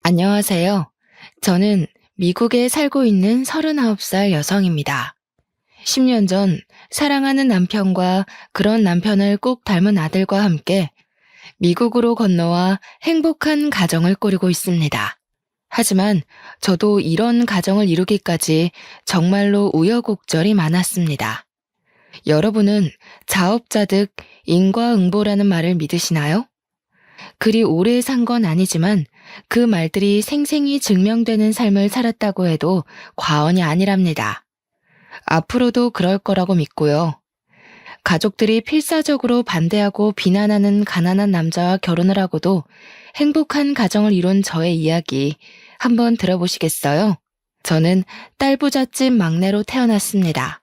안녕하세요. 저는 미국에 살고 있는 39살 여성입니다. 10년 전 사랑하는 남편과 그런 남편을 꼭 닮은 아들과 함께 미국으로 건너와 행복한 가정을 꾸리고 있습니다. 하지만 저도 이런 가정을 이루기까지 정말로 우여곡절이 많았습니다. 여러분은 자업자득 인과응보라는 말을 믿으시나요? 그리 오래 산 건 아니지만 그 말들이 생생히 증명되는 삶을 살았다고 해도 과언이 아니랍니다. 앞으로도 그럴 거라고 믿고요. 가족들이 필사적으로 반대하고 비난하는 가난한 남자와 결혼을 하고도 행복한 가정을 이룬 저의 이야기 한번 들어보시겠어요? 저는 딸부잣집 막내로 태어났습니다.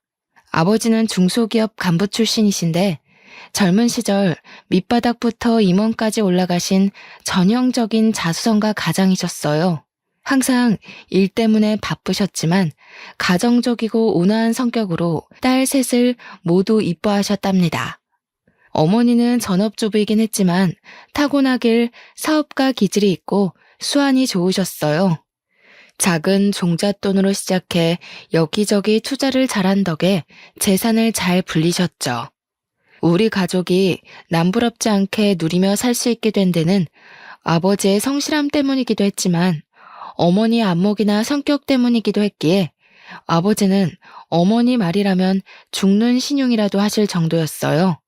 아버지는 중소기업 간부 출신이신데 젊은 시절 밑바닥부터 임원까지 올라가신 전형적인 자수성가 가장이셨어요. 항상 일 때문에 바쁘셨지만 가정적이고 온화한 성격으로 딸 셋을 모두 이뻐하셨답니다. 어머니는 전업주부이긴 했지만 타고나길 사업가 기질이 있고 수완이 좋으셨어요. 작은 종잣돈으로 시작해 여기저기 투자를 잘한 덕에 재산을 잘 불리셨죠. 우리 가족이 남부럽지 않게 누리며 살 수 있게 된 데는 아버지의 성실함 때문이기도 했지만 어머니의 안목이나 성격 때문이기도 했기에 아버지는 어머니 말이라면 죽는 신용이라도 하실 정도였어요.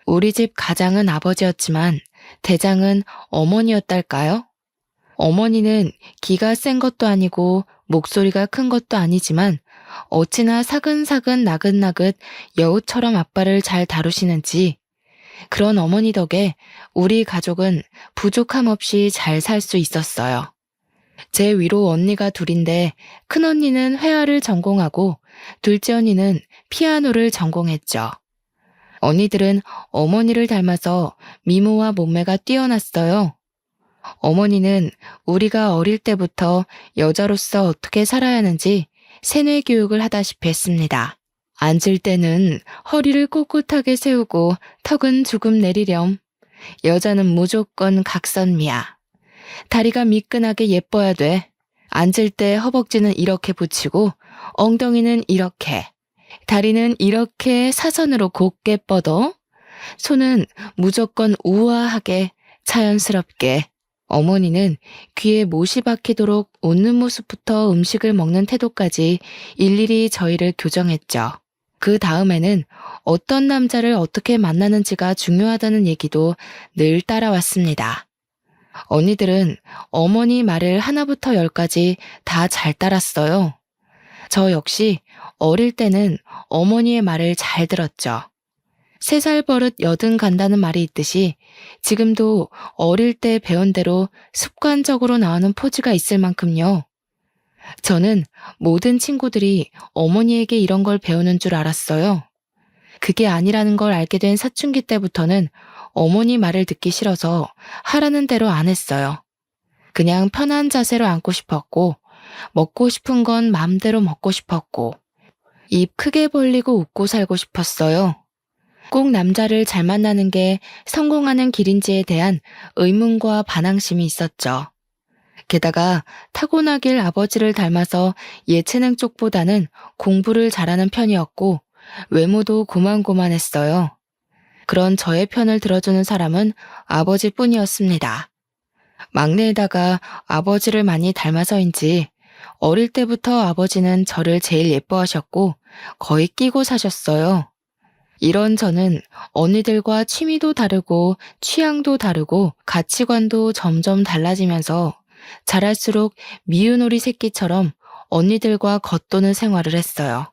우리 집 가장은 아버지였지만 대장은 어머니였달까요? 어머니는 기가 센 것도 아니고 목소리가 큰 것도 아니지만 어찌나 사근사근 나긋나긋 여우처럼 아빠를 잘 다루시는지 그런 어머니 덕에 우리 가족은 부족함 없이 잘 살 수 있었어요. 제 위로 언니가 둘인데 큰언니는 회화를 전공하고 둘째 언니는 피아노를 전공했죠. 언니들은 어머니를 닮아서 미모와 몸매가 뛰어났어요. 어머니는 우리가 어릴 때부터 여자로서 어떻게 살아야 하는지 세뇌 교육을 하다시피 했습니다. 앉을 때는 허리를 꼿꼿하게 세우고 턱은 조금 내리렴. 여자는 무조건 각선미야. 다리가 미끈하게 예뻐야 돼. 앉을 때 허벅지는 이렇게 붙이고 엉덩이는 이렇게. 다리는 이렇게 사선으로 곧게 뻗어. 손은 무조건 우아하게 자연스럽게. 어머니는 귀에 못이 박히도록 웃는 모습부터 음식을 먹는 태도까지 일일이 저희를 교정했죠. 그 다음에는 어떤 남자를 어떻게 만나는지가 중요하다는 얘기도 늘 따라왔습니다. 언니들은 어머니 말을 하나부터 열까지 다 잘 따랐어요. 저 역시 어릴 때는 어머니의 말을 잘 들었죠. 3살 버릇 여든 간다는 말이 있듯이 지금도 어릴 때 배운 대로 습관적으로 나오는 포즈가 있을 만큼요. 저는 모든 친구들이 어머니에게 이런 걸 배우는 줄 알았어요. 그게 아니라는 걸 알게 된 사춘기 때부터는 어머니 말을 듣기 싫어서 하라는 대로 안 했어요. 그냥 편한 자세로 앉고 싶었고, 먹고 싶은 건 마음대로 먹고 싶었고, 입 크게 벌리고 웃고 살고 싶었어요. 꼭 남자를 잘 만나는 게 성공하는 길인지에 대한 의문과 반항심이 있었죠. 게다가 타고나길 아버지를 닮아서 예체능 쪽보다는 공부를 잘하는 편이었고 외모도 고만고만했어요. 그런 저의 편을 들어주는 사람은 아버지뿐이었습니다. 막내에다가 아버지를 많이 닮아서인지 어릴 때부터 아버지는 저를 제일 예뻐하셨고 거의 끼고 사셨어요. 이런 저는 언니들과 취미도 다르고 취향도 다르고 가치관도 점점 달라지면서 자랄수록 미운 오리 새끼처럼 언니들과 겉도는 생활을 했어요.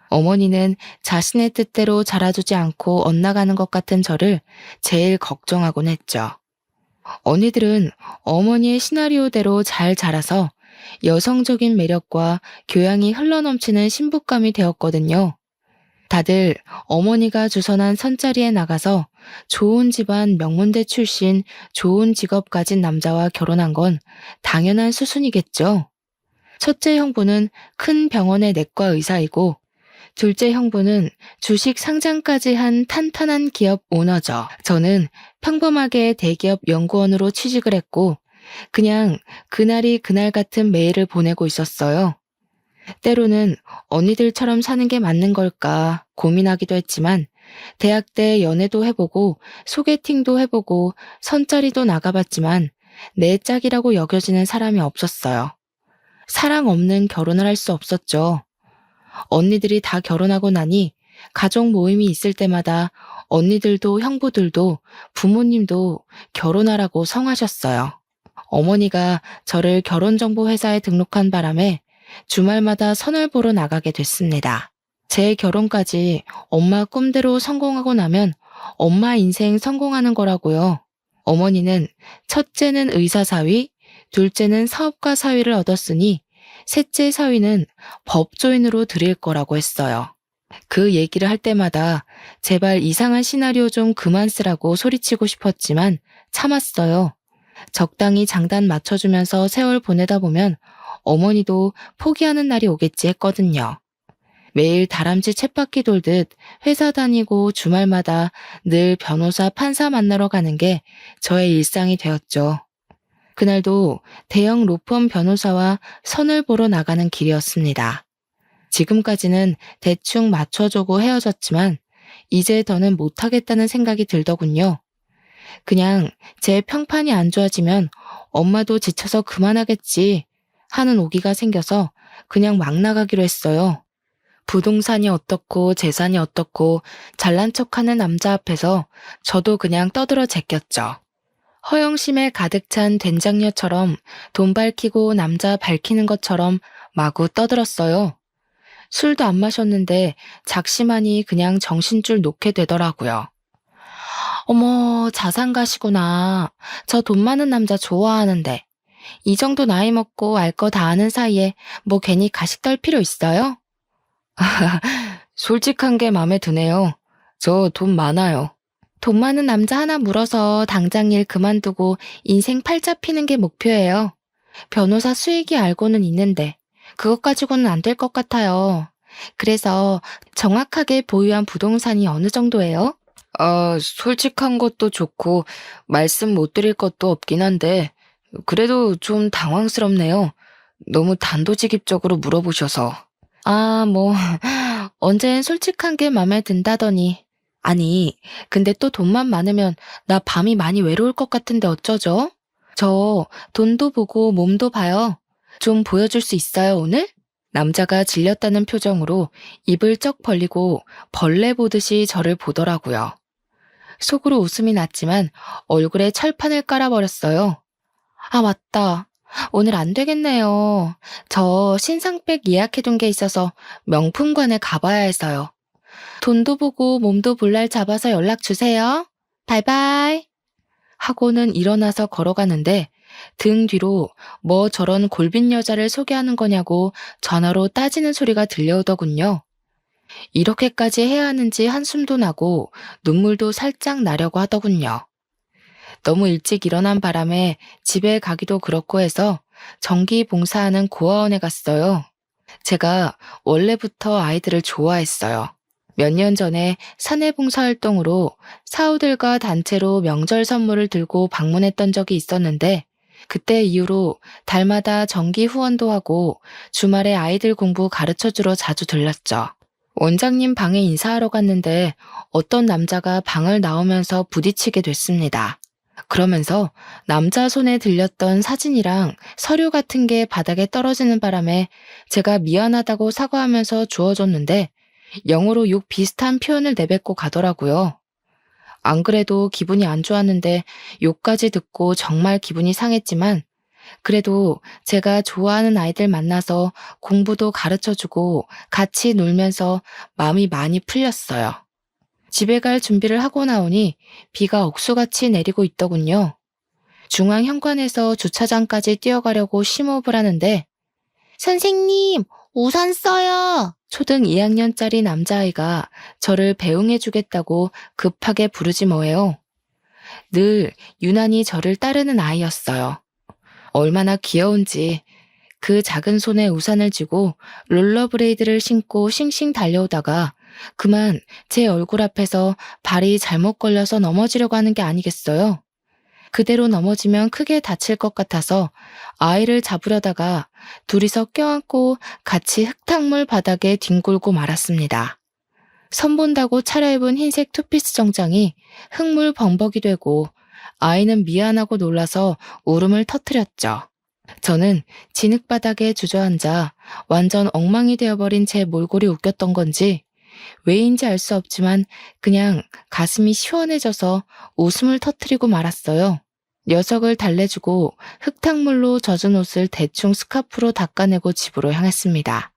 어머니는 자신의 뜻대로 자라주지 않고 엇나가는 것 같은 저를 제일 걱정하곤 했죠. 언니들은 어머니의 시나리오대로 잘 자라서 여성적인 매력과 교양이 흘러넘치는 신부감이 되었거든요. 다들 어머니가 주선한 선자리에 나가서 좋은 집안 명문대 출신 좋은 직업 가진 남자와 결혼한 건 당연한 수순이겠죠. 첫째 형부는 큰 병원의 내과 의사이고 둘째 형부는 주식 상장까지 한 탄탄한 기업 오너죠. 저는 평범하게 대기업 연구원으로 취직을 했고 그냥 그날이 그날 같은 매일을 보내고 있었어요. 때로는 언니들처럼 사는 게 맞는 걸까 고민하기도 했지만 대학 때 연애도 해보고 소개팅도 해보고 선짜리도 나가봤지만 내 짝이라고 여겨지는 사람이 없었어요. 사랑 없는 결혼을 할 수 없었죠. 언니들이 다 결혼하고 나니 가족 모임이 있을 때마다 언니들도 형부들도 부모님도 결혼하라고 성하셨어요. 어머니가 저를 결혼정보회사에 등록한 바람에 주말마다 선을 보러 나가게 됐습니다. 제 결혼까지 엄마 꿈대로 성공하고 나면 엄마 인생 성공하는 거라고요. 어머니는 첫째는 의사 사위, 둘째는 사업가 사위를 얻었으니 셋째 사위는 법조인으로 드릴 거라고 했어요. 그 얘기를 할 때마다 제발 이상한 시나리오 좀 그만 쓰라고 소리치고 싶었지만 참았어요. 적당히 장단 맞춰주면서 세월 보내다 보면 어머니도 포기하는 날이 오겠지 했거든요. 매일 다람쥐 쳇바퀴 돌듯 회사 다니고 주말마다 늘 변호사 판사 만나러 가는 게 저의 일상이 되었죠. 그날도 대형 로펌 변호사와 선을 보러 나가는 길이었습니다. 지금까지는 대충 맞춰주고 헤어졌지만 이제 더는 못하겠다는 생각이 들더군요. 그냥 제 평판이 안 좋아지면 엄마도 지쳐서 그만하겠지 하는 오기가 생겨서 그냥 막 나가기로 했어요. 부동산이 어떻고 재산이 어떻고 잘난 척하는 남자 앞에서 저도 그냥 떠들어 제꼈죠. 허영심에 가득 찬 된장녀처럼 돈 밝히고 남자 밝히는 것처럼 마구 떠들었어요. 술도 안 마셨는데 작심하니 그냥 정신줄 놓게 되더라고요. 어머, 자산가시구나. 저 돈 많은 남자 좋아하는데. 이 정도 나이 먹고 알 거 다 아는 사이에 뭐 괜히 가식 떨 필요 있어요? 솔직한 게 마음에 드네요. 저 돈 많아요. 돈 많은 남자 하나 물어서 당장 일 그만두고 인생 팔자 피는 게 목표예요. 변호사 수익이 알고는 있는데 그것 가지고는 안 될 것 같아요. 그래서 정확하게 보유한 부동산이 어느 정도예요? 솔직한 것도 좋고 말씀 못 드릴 것도 없긴 한데 그래도 좀 당황스럽네요. 너무 단도직입적으로 물어보셔서. 뭐 언젠 솔직한 게 맘에 든다더니. 아니, 근데 또 돈만 많으면 나 밤이 많이 외로울 것 같은데 어쩌죠? 저 돈도 보고 몸도 봐요. 좀 보여줄 수 있어요, 오늘? 남자가 질렸다는 표정으로 입을 쩍 벌리고 벌레 보듯이 저를 보더라고요. 속으로 웃음이 났지만 얼굴에 철판을 깔아버렸어요. 아, 맞다. 오늘 안 되겠네요. 저 신상백 예약해둔 게 있어서 명품관에 가봐야 해서요. 돈도 보고 몸도 볼 날 잡아서 연락 주세요. 바이바이. 하고는 일어나서 걸어가는데 등 뒤로 뭐 저런 골빈 여자를 소개하는 거냐고 전화로 따지는 소리가 들려오더군요. 이렇게까지 해야 하는지 한숨도 나고 눈물도 살짝 나려고 하더군요. 너무 일찍 일어난 바람에 집에 가기도 그렇고 해서 전기 봉사하는 고아원에 갔어요. 제가 원래부터 아이들을 좋아했어요. 몇 년 전에 사내 봉사활동으로 사우들과 단체로 명절 선물을 들고 방문했던 적이 있었는데 그때 이후로 달마다 정기 후원도 하고 주말에 아이들 공부 가르쳐주러 자주 들렀죠. 원장님 방에 인사하러 갔는데 어떤 남자가 방을 나오면서 부딪히게 됐습니다. 그러면서 남자 손에 들렸던 사진이랑 서류 같은 게 바닥에 떨어지는 바람에 제가 미안하다고 사과하면서 주워줬는데 영어로 욕 비슷한 표현을 내뱉고 가더라고요. 안 그래도 기분이 안 좋았는데 욕까지 듣고 정말 기분이 상했지만 그래도 제가 좋아하는 아이들 만나서 공부도 가르쳐주고 같이 놀면서 마음이 많이 풀렸어요. 집에 갈 준비를 하고 나오니 비가 억수같이 내리고 있더군요. 중앙 현관에서 주차장까지 뛰어가려고 심호흡을 하는데 선생님, 우산 써요. 초등 2학년짜리 남자아이가 저를 배웅해주겠다고 급하게 부르지 뭐예요. 늘 유난히 저를 따르는 아이였어요. 얼마나 귀여운지 그 작은 손에 우산을 쥐고 롤러브레이드를 신고 싱싱 달려오다가 그만 제 얼굴 앞에서 발이 잘못 걸려서 넘어지려고 하는 게 아니겠어요. 그대로 넘어지면 크게 다칠 것 같아서 아이를 잡으려다가 둘이서 껴안고 같이 흙탕물 바닥에 뒹굴고 말았습니다. 선본다고 차려입은 흰색 투피스 정장이 흙물 범벅이 되고 아이는 미안하고 놀라서 울음을 터뜨렸죠. 저는 진흙바닥에 주저앉아 완전 엉망이 되어버린 제 몰골이 웃겼던 건지 왜인지 알 수 없지만 그냥 가슴이 시원해져서 웃음을 터뜨리고 말았어요. 녀석을 달래주고 흙탕물로 젖은 옷을 대충 스카프로 닦아내고 집으로 향했습니다.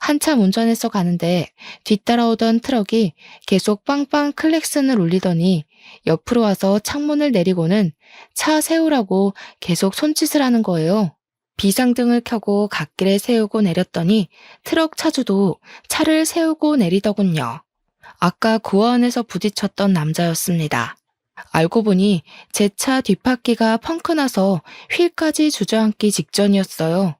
한참 운전해서 가는데 뒤따라오던 트럭이 계속 빵빵 클렉슨을 울리더니 옆으로 와서 창문을 내리고는 차 세우라고 계속 손짓을 하는 거예요. 비상등을 켜고 갓길에 세우고 내렸더니 트럭 차주도 차를 세우고 내리더군요. 아까 고아원에서 부딪혔던 남자였습니다. 알고 보니 제 차 뒷바퀴가 펑크나서 휠까지 주저앉기 직전이었어요.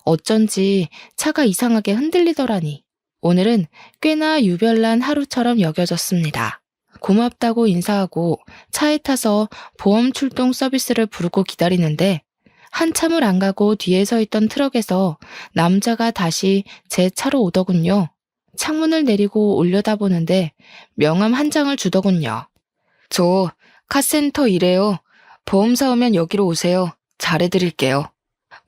어쩐지 차가 이상하게 흔들리더라니. 오늘은 꽤나 유별난 하루처럼 여겨졌습니다. 고맙다고 인사하고 차에 타서 보험 출동 서비스를 부르고 기다리는데 한참을 안 가고 뒤에 서 있던 트럭에서 남자가 다시 제 차로 오더군요. 창문을 내리고 올려다보는데 명함 한 장을 주더군요. 저 카센터 일해요. 보험사 오면 여기로 오세요. 잘해드릴게요.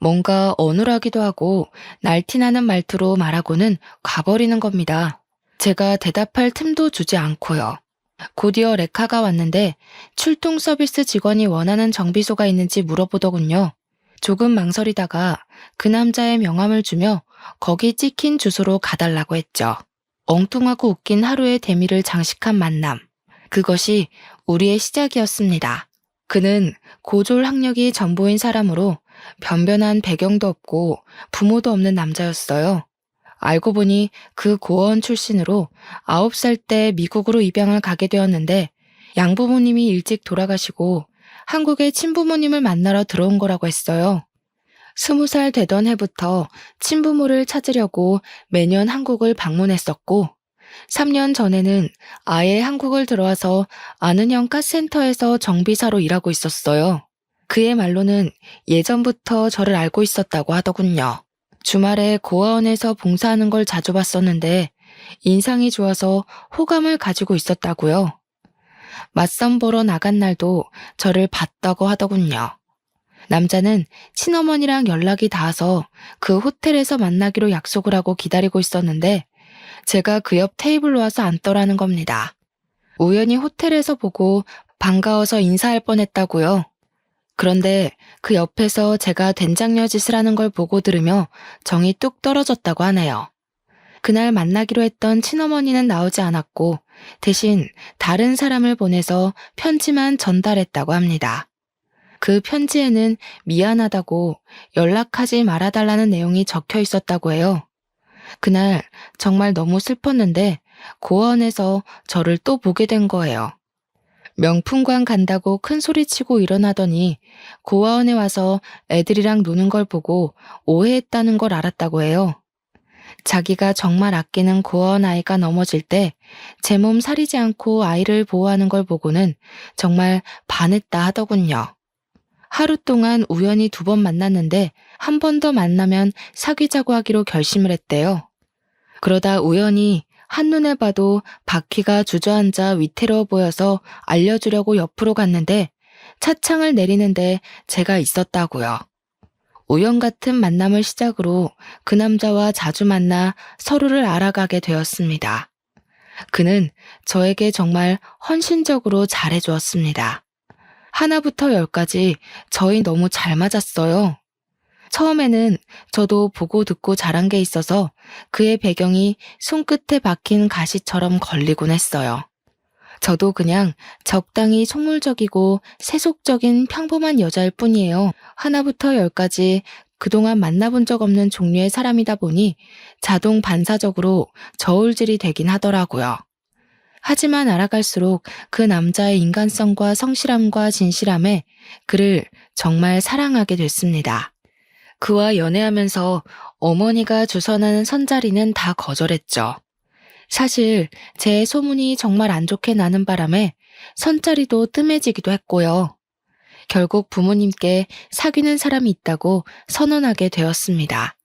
뭔가 어눌하기도 하고 날티나는 말투로 말하고는 가버리는 겁니다. 제가 대답할 틈도 주지 않고요. 곧이어 레카가 왔는데 출동 서비스 직원이 원하는 정비소가 있는지 물어보더군요. 조금 망설이다가 그 남자의 명함을 주며 거기 찍힌 주소로 가달라고 했죠. 엉뚱하고 웃긴 하루의 대미를 장식한 만남. 그것이 우리의 시작이었습니다. 그는 고졸 학력이 전부인 사람으로 변변한 배경도 없고 부모도 없는 남자였어요. 알고 보니 그 고아원 출신으로 9살 때 미국으로 입양을 가게 되었는데 양부모님이 일찍 돌아가시고 한국의 친부모님을 만나러 들어온 거라고 했어요. 20살 되던 해부터 친부모를 찾으려고 매년 한국을 방문했었고 3년 전에는 아예 한국을 들어와서 아는 형 카센터에서 정비사로 일하고 있었어요. 그의 말로는 예전부터 저를 알고 있었다고 하더군요. 주말에 고아원에서 봉사하는 걸 자주 봤었는데 인상이 좋아서 호감을 가지고 있었다고요. 맞선 보러 나간 날도 저를 봤다고 하더군요. 남자는 친어머니랑 연락이 닿아서 그 호텔에서 만나기로 약속을 하고 기다리고 있었는데 제가 그 옆 테이블로 와서 앉더라는 겁니다. 우연히 호텔에서 보고 반가워서 인사할 뻔했다고요. 그런데 그 옆에서 제가 된장녀 짓을 하는 걸 보고 들으며 정이 뚝 떨어졌다고 하네요. 그날 만나기로 했던 친어머니는 나오지 않았고 대신 다른 사람을 보내서 편지만 전달했다고 합니다. 그 편지에는 미안하다고 연락하지 말아달라는 내용이 적혀 있었다고 해요. 그날 정말 너무 슬펐는데 고아원에서 저를 또 보게 된 거예요. 명품관 간다고 큰 소리치고 일어나더니 고아원에 와서 애들이랑 노는 걸 보고 오해했다는 걸 알았다고 해요. 자기가 정말 아끼는 고아원 아이가 넘어질 때 제 몸 사리지 않고 아이를 보호하는 걸 보고는 정말 반했다 하더군요. 하루 동안 우연히 2번 만났는데 한 번 더 만나면 사귀자고 하기로 결심을 했대요. 그러다 우연히 한눈에 봐도 바퀴가 주저앉아 위태로워 보여서 알려주려고 옆으로 갔는데 차창을 내리는데 제가 있었다고요. 우연 같은 만남을 시작으로 그 남자와 자주 만나 서로를 알아가게 되었습니다. 그는 저에게 정말 헌신적으로 잘해주었습니다. 하나부터 10까지 저희 너무 잘 맞았어요. 처음에는 저도 보고 듣고 자란 게 있어서 그의 배경이 손끝에 박힌 가시처럼 걸리곤 했어요. 저도 그냥 적당히 속물적이고 세속적인 평범한 여자일 뿐이에요. 하나부터 10까지 그동안 만나본 적 없는 종류의 사람이다 보니 자동 반사적으로 저울질이 되긴 하더라고요. 하지만 알아갈수록 그 남자의 인간성과 성실함과 진실함에 그를 정말 사랑하게 됐습니다. 그와 연애하면서 어머니가 주선하는 선자리는 다 거절했죠. 사실 제 소문이 정말 안 좋게 나는 바람에 선자리도 뜸해지기도 했고요. 결국 부모님께 사귀는 사람이 있다고 선언하게 되었습니다.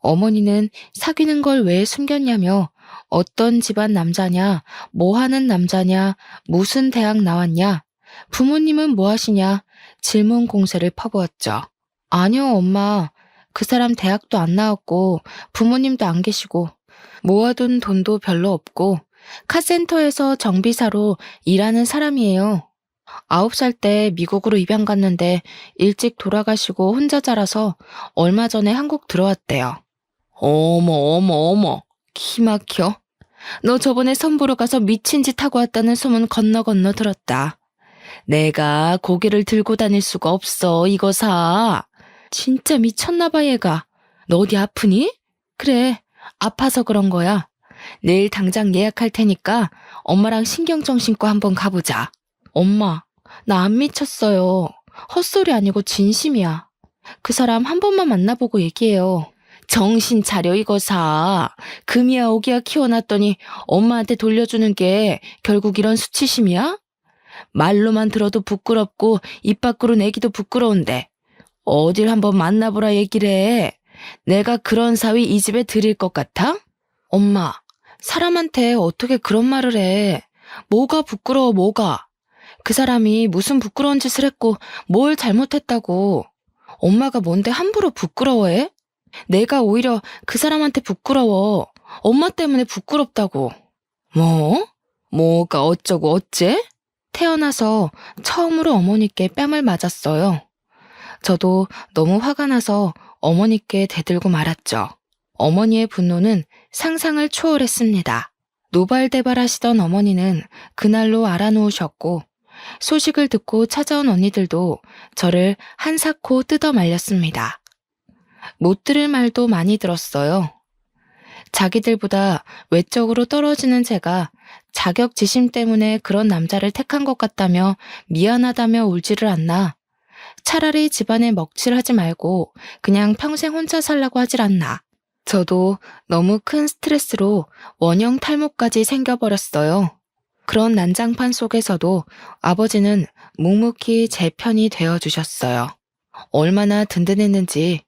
어머니는 사귀는 걸 왜 숨겼냐며 어떤 집안 남자냐, 뭐 하는 남자냐, 무슨 대학 나왔냐, 부모님은 뭐 하시냐 질문 공세를 퍼부었죠. 아니요, 엄마. 그 사람 대학도 안 나왔고 부모님도 안 계시고 모아둔 돈도 별로 없고 카센터에서 정비사로 일하는 사람이에요. 9살 때 미국으로 입양 갔는데 일찍 돌아가시고 혼자 자라서 얼마 전에 한국 들어왔대요. 어머, 어머, 어머. 키 막혀. 너 저번에 선보러 가서 미친 짓 하고 왔다는 소문 건너 건너 들었다. 내가 고개를 들고 다닐 수가 없어, 이거 사. 진짜 미쳤나 봐, 얘가. 너 어디 아프니? 그래, 아파서 그런 거야. 내일 당장 예약할 테니까 엄마랑 신경정신과 한번 가보자. 엄마, 나 안 미쳤어요. 헛소리 아니고 진심이야. 그 사람 한 번만 만나보고 얘기해요. 정신 차려, 이거 사. 금이야 오기야 키워놨더니 엄마한테 돌려주는 게 결국 이런 수치심이야? 말로만 들어도 부끄럽고 입 밖으로 내기도 부끄러운데 어딜 한번 만나보라 얘기를 해. 내가 그런 사위 이 집에 들일 것 같아? 엄마, 사람한테 어떻게 그런 말을 해. 뭐가 부끄러워, 뭐가. 그 사람이 무슨 부끄러운 짓을 했고 뭘 잘못했다고. 엄마가 뭔데 함부로 부끄러워해? 내가 오히려 그 사람한테 부끄러워. 엄마 때문에 부끄럽다고. 뭐? 뭐가 어쩌고 어째? 태어나서 처음으로 어머니께 뺨을 맞았어요. 저도 너무 화가 나서 어머니께 대들고 말았죠. 어머니의 분노는 상상을 초월했습니다. 노발대발하시던 어머니는 그날로 알아놓으셨고 소식을 듣고 찾아온 언니들도 저를 한사코 뜯어 말렸습니다. 못 들을 말도 많이 들었어요. 자기들보다 외적으로 떨어지는 제가 자격지심 때문에 그런 남자를 택한 것 같다며 미안하다며 울지를 않나. 차라리 집안에 먹칠하지 말고 그냥 평생 혼자 살라고 하질 않나. 저도 너무 큰 스트레스로 원형 탈모까지 생겨버렸어요. 그런 난장판 속에서도 아버지는 묵묵히 제 편이 되어주셨어요. 얼마나 든든했는지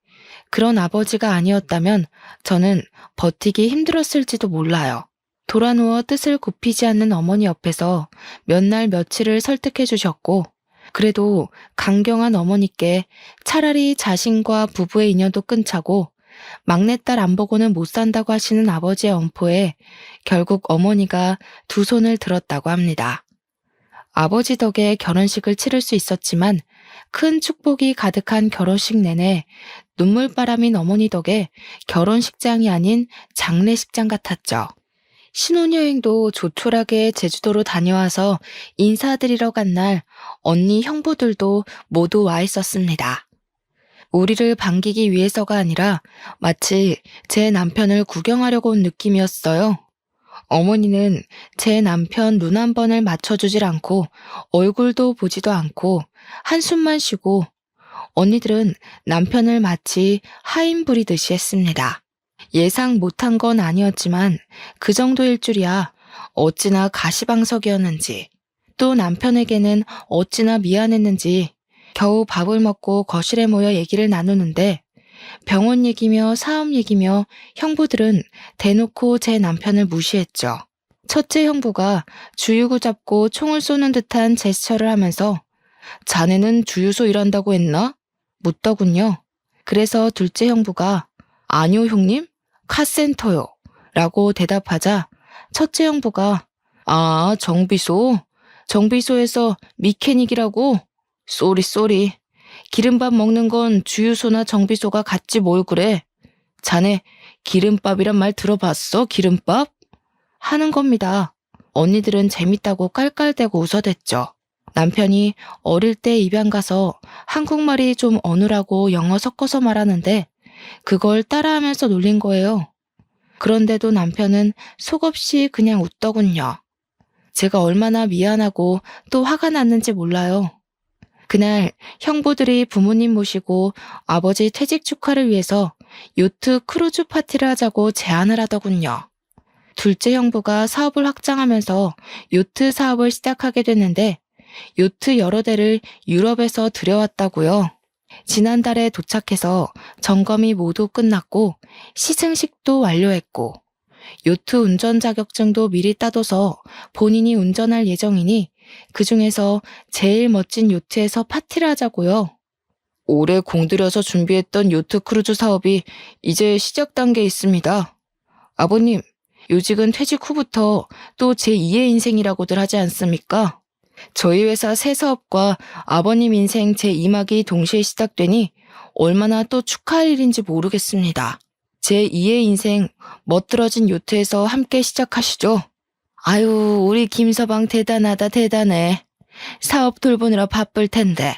그런 아버지가 아니었다면 저는 버티기 힘들었을지도 몰라요. 돌아누워 뜻을 굽히지 않는 어머니 옆에서 몇 날 며칠을 설득해 주셨고 그래도 강경한 어머니께 차라리 자신과 부부의 인연도 끊자고 막내딸 안 보고는 못 산다고 하시는 아버지의 엄포에 결국 어머니가 두 손을 들었다고 합니다. 아버지 덕에 결혼식을 치를 수 있었지만 큰 축복이 가득한 결혼식 내내 눈물바람인 어머니 덕에 결혼식장이 아닌 장례식장 같았죠. 신혼여행도 조촐하게 제주도로 다녀와서 인사드리러 간 날 언니 형부들도 모두 와 있었습니다. 우리를 반기기 위해서가 아니라 마치 제 남편을 구경하려고 온 느낌이었어요. 어머니는 제 남편 눈 한 번을 맞춰주질 않고 얼굴도 보지도 않고 한숨만 쉬고 언니들은 남편을 마치 하인 부리듯이 했습니다. 예상 못한 건 아니었지만 그 정도일 줄이야 어찌나 가시방석이었는지 또 남편에게는 어찌나 미안했는지 겨우 밥을 먹고 거실에 모여 얘기를 나누는데 병원 얘기며 사업 얘기며 형부들은 대놓고 제 남편을 무시했죠. 첫째 형부가 주유구 잡고 총을 쏘는 듯한 제스처를 하면서 자네는 주유소 일한다고 했나? 묻더군요. 그래서 둘째 형부가 아니요 형님, 카센터요 라고 대답하자 첫째 형부가 아 정비소? 정비소에서 미케닉이라고? 쏘리. 기름밥 먹는 건 주유소나 정비소가 같지 뭘 그래. 자네 기름밥이란 말 들어봤어? 기름밥? 하는 겁니다. 언니들은 재밌다고 깔깔대고 웃어댔죠. 남편이 어릴 때 입양 가서 한국말이 좀 어눌하고 영어 섞어서 말하는데 그걸 따라하면서 놀린 거예요. 그런데도 남편은 속없이 그냥 웃더군요. 제가 얼마나 미안하고 또 화가 났는지 몰라요. 그날 형부들이 부모님 모시고 아버지 퇴직 축하를 위해서 요트 크루즈 파티를 하자고 제안을 하더군요. 둘째 형부가 사업을 확장하면서 요트 사업을 시작하게 됐는데 요트 여러 대를 유럽에서 들여왔다고요. 지난달에 도착해서 점검이 모두 끝났고 시승식도 완료했고 요트 운전 자격증도 미리 따둬서 본인이 운전할 예정이니 그중에서 제일 멋진 요트에서 파티를 하자고요. 올해 공들여서 준비했던 요트 크루즈 사업이 이제 시작 단계에 있습니다. 아버님, 요직은 퇴직 후부터 또 제2의 인생이라고들 하지 않습니까? 저희 회사 새 사업과 아버님 인생 제2막이 동시에 시작되니 얼마나 또 축하할 일인지 모르겠습니다. 제2의 인생 멋들어진 요트에서 함께 시작하시죠. 아유, 우리 김서방 대단하다 대단해. 사업 돌보느라 바쁠 텐데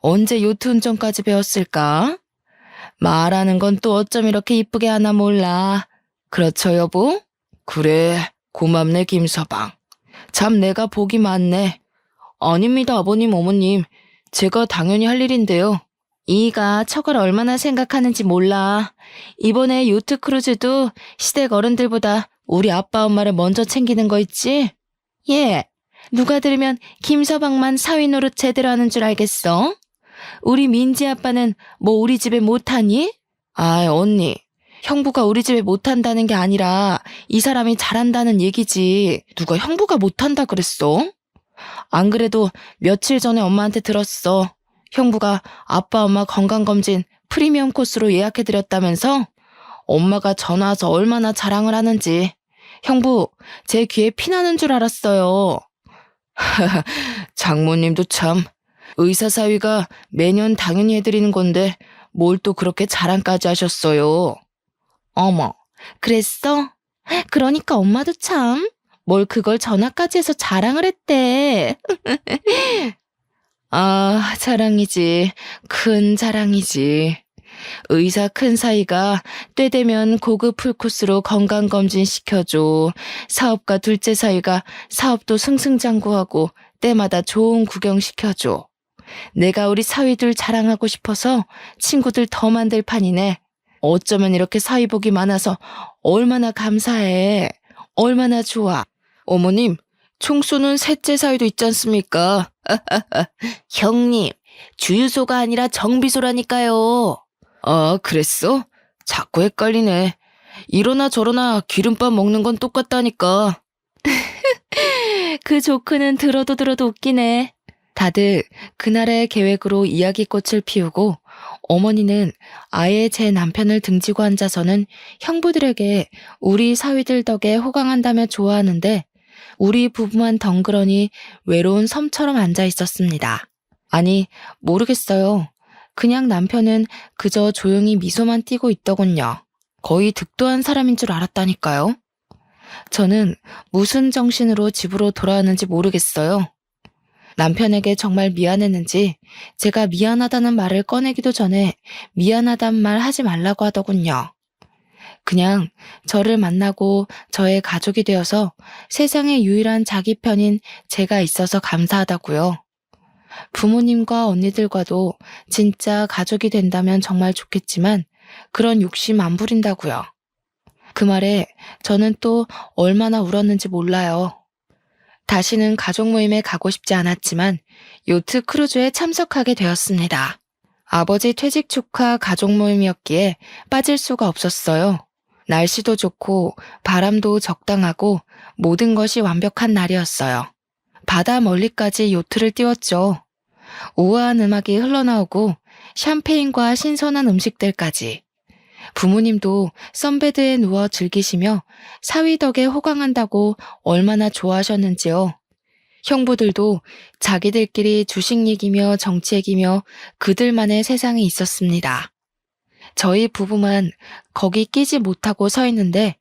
언제 요트 운전까지 배웠을까? 말하는 건 또 어쩜 이렇게 이쁘게 하나 몰라. 그렇죠, 여보? 그래, 고맙네, 김서방. 참 내가 복이 많네. 아닙니다, 아버님, 어머님. 제가 당연히 할 일인데요. 이가 척을 얼마나 생각하는지 몰라. 이번에 요트 크루즈도 시댁 어른들보다 우리 아빠 엄마를 먼저 챙기는 거 있지? 예, 누가 들으면 김서방만 사위 노릇 제대로 하는 줄 알겠어? 우리 민지 아빠는 뭐 우리 집에 못하니? 아, 언니. 형부가 우리 집에 못한다는 게 아니라 이 사람이 잘한다는 얘기지. 누가 형부가 못한다 그랬어? 안 그래도 며칠 전에 엄마한테 들었어. 형부가 아빠 엄마 건강검진 프리미엄 코스로 예약해드렸다면서? 엄마가 전화 와서 얼마나 자랑을 하는지. 형부, 제 귀에 피나는 줄 알았어요. 장모님도 참. 의사 사위가 매년 당연히 해드리는 건데 뭘 또 그렇게 자랑까지 하셨어요. 어머, 그랬어? 그러니까 엄마도 참. 뭘 그걸 전화까지 해서 자랑을 했대. 아, 자랑이지. 큰 자랑이지. 의사 큰 사이가 때 되면 고급 풀코스로 건강검진 시켜줘. 사업가 둘째 사이가 사업도 승승장구하고 때마다 좋은 구경 시켜줘. 내가 우리 사위들 자랑하고 싶어서 친구들 더 만들 판이네. 어쩌면 이렇게 사위복이 많아서 얼마나 감사해. 얼마나 좋아. 어머님, 총 쏘는 셋째 사위도 있지 않습니까? 형님, 주유소가 아니라 정비소라니까요. 아, 그랬어? 자꾸 헷갈리네. 이러나 저러나 기름밥 먹는 건 똑같다니까. 그 조크는 들어도 웃기네. 다들 그날의 계획으로 이야기꽃을 피우고 어머니는 아예 제 남편을 등지고 앉아서는 형부들에게 우리 사위들 덕에 호강한다며 좋아하는데 우리 부부만 덩그러니 외로운 섬처럼 앉아 있었습니다. 아니, 모르겠어요. 그냥 남편은 그저 조용히 미소만 띠고 있더군요. 거의 득도한 사람인 줄 알았다니까요. 저는 무슨 정신으로 집으로 돌아왔는지 모르겠어요. 남편에게 정말 미안했는지 제가 미안하다는 말을 꺼내기도 전에 미안하단 말 하지 말라고 하더군요. 그냥 저를 만나고 저의 가족이 되어서 세상에 유일한 자기 편인 제가 있어서 감사하다고요. 부모님과 언니들과도 진짜 가족이 된다면 정말 좋겠지만 그런 욕심 안 부린다고요. 그 말에 저는 또 얼마나 울었는지 몰라요. 다시는 가족 모임에 가고 싶지 않았지만 요트 크루즈에 참석하게 되었습니다. 아버지 퇴직 축하 가족 모임이었기에 빠질 수가 없었어요. 날씨도 좋고 바람도 적당하고 모든 것이 완벽한 날이었어요. 바다 멀리까지 요트를 띄웠죠. 우아한 음악이 흘러나오고 샴페인과 신선한 음식들까지. 부모님도 선베드에 누워 즐기시며 사위 덕에 호강한다고 얼마나 좋아하셨는지요. 형부들도 자기들끼리 주식 얘기며 정치 얘기며 그들만의 세상에 있었습니다. 저희 부부만 거기 끼지 못하고 서 있는데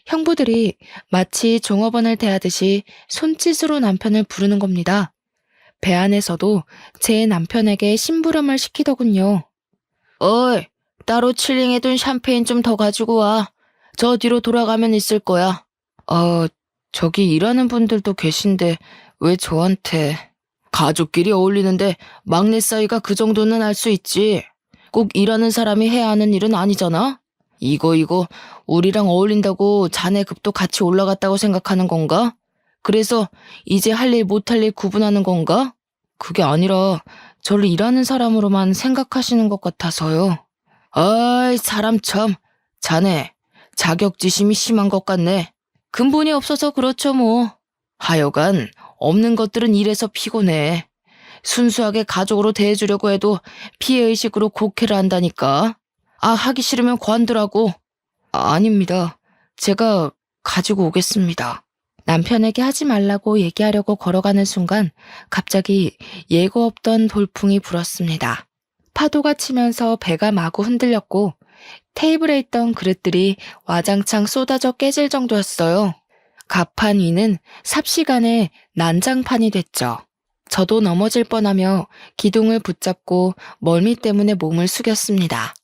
형부들이 마치 종업원을 대하듯이 손짓으로 남편을 부르는 겁니다. 배 안에서도 제 남편에게 심부름을 시키더군요. 어이, 따로 칠링해둔 샴페인 좀 더 가지고 와. 저 뒤로 돌아가면 있을 거야. 저기 일하는 분들도 계신데 왜 저한테. 가족끼리 어울리는데 막내 사이가 그 정도는 알 수 있지. 꼭 일하는 사람이 해야 하는 일은 아니잖아. 이거 우리랑 어울린다고 자네 급도 같이 올라갔다고 생각하는 건가? 그래서 이제 할 일 못할 일 구분하는 건가? 그게 아니라 저를 일하는 사람으로만 생각하시는 것 같아서요. 아이, 사람 참. 자네, 자격지심이 심한 것 같네. 근본이 없어서 그렇죠, 뭐. 하여간, 없는 것들은 일해서 피곤해. 순수하게 가족으로 대해주려고 해도 피해의식으로 곡해를 한다니까. 아, 하기 싫으면 관두라고. 아닙니다. 제가 가지고 오겠습니다. 남편에게 하지 말라고 얘기하려고 걸어가는 순간 갑자기 예고 없던 돌풍이 불었습니다. 파도가 치면서 배가 마구 흔들렸고 테이블에 있던 그릇들이 와장창 쏟아져 깨질 정도였어요. 갑판 위는 삽시간에 난장판이 됐죠. 저도 넘어질 뻔하며 기둥을 붙잡고 멀미 때문에 몸을 숙였습니다.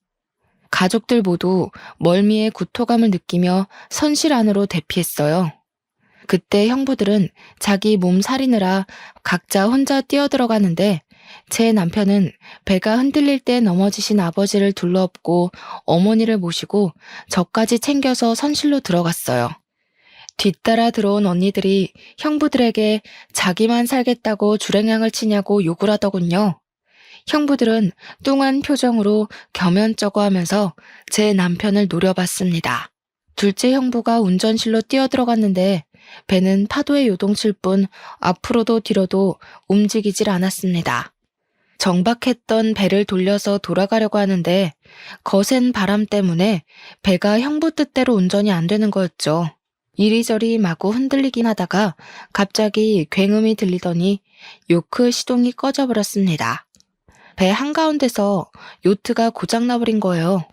가족들 모두 멀미의 구토감을 느끼며 선실 안으로 대피했어요. 그때 형부들은 자기 몸 사리느라 각자 혼자 뛰어들어가는데 제 남편은 배가 흔들릴 때 넘어지신 아버지를 둘러엎고 어머니를 모시고 저까지 챙겨서 선실로 들어갔어요. 뒤따라 들어온 언니들이 형부들에게 자기만 살겠다고 주랭랑을 치냐고 욕을 하더군요. 형부들은 뚱한 표정으로 겸연쩍어 하면서 제 남편을 노려봤습니다. 둘째 형부가 운전실로 뛰어들어갔는데 배는 파도에 요동칠 뿐 앞으로도 뒤로도 움직이질 않았습니다. 정박했던 배를 돌려서 돌아가려고 하는데 거센 바람 때문에 배가 형부 뜻대로 운전이 안 되는 거였죠. 이리저리 마구 흔들리긴 하다가 갑자기 굉음이 들리더니 요크 시동이 꺼져버렸습니다. 배 한가운데서 요트가 고장나버린 거예요.